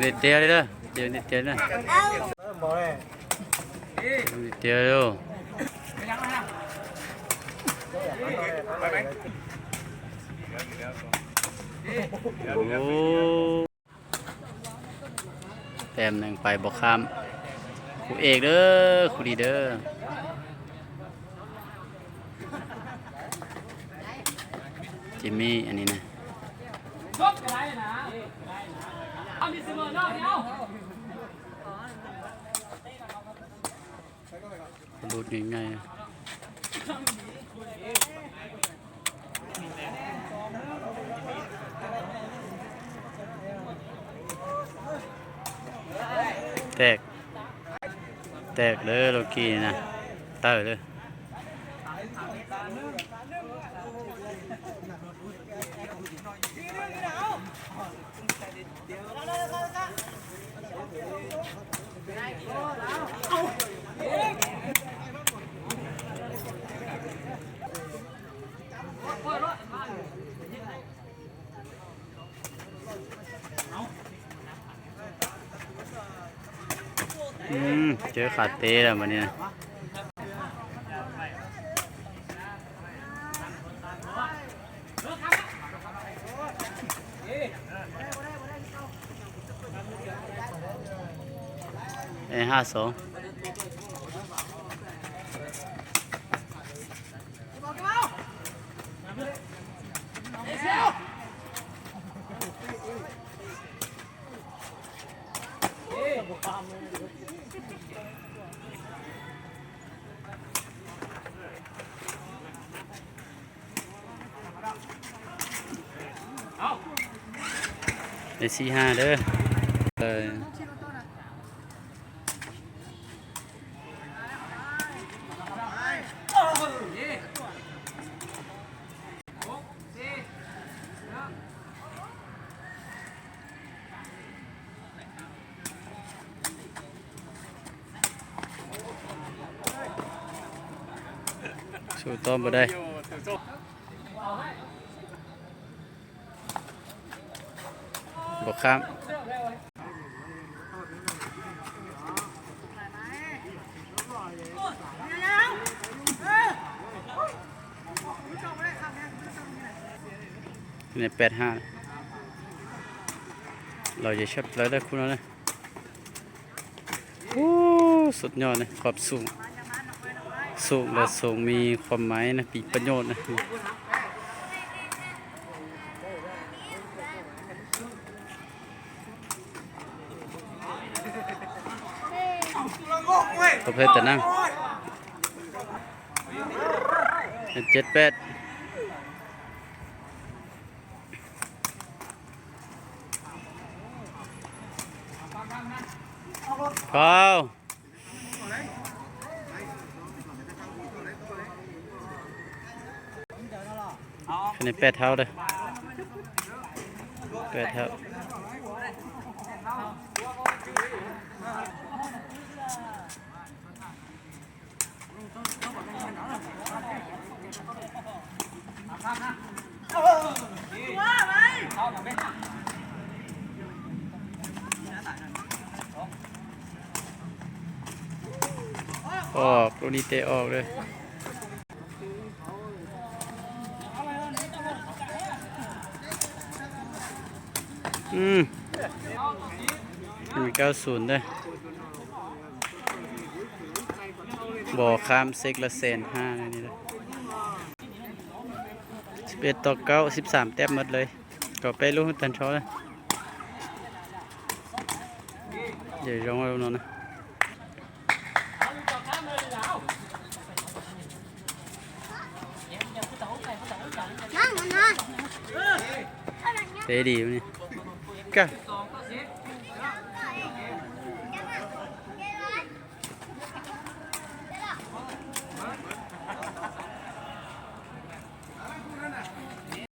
นิดเดียวเลยเด้อเดียวนิดเดียวนะนิดเดียวดูโอ้แต้มหนึ่งไปบอกข้ามครูเอกเด้อครูดีเด้อจิมมี่อันนี้นะดูดง่ายๆแตกเลยโลกี้นะเตอร์เลยเจอขาดเต้แล้วมันเนี่ย52ได้45เด้อสู้ต้อมบ่ได้บอกข้ามเนี่ย85เราจะชับแล้วได้คุณนะโอ้สุดยอดเลยขอบสูงและสูงมีความหมายนะปีประโยชน์นะประเภทแต่นั่ง78ฟาวคะแนน8 เท่าเลย8 เท่าออกโรนี่เตะออกเลยมี90ด้วยบ่อข้ามเซ็กละ1,500นี่เลย11 ต่อ 9 13 แต้มหมดเลยก็ไปลูกตันช้อเลยเดี๋ยวร้องเอาหน่อยนะเตะดีมั้ยนี่ก็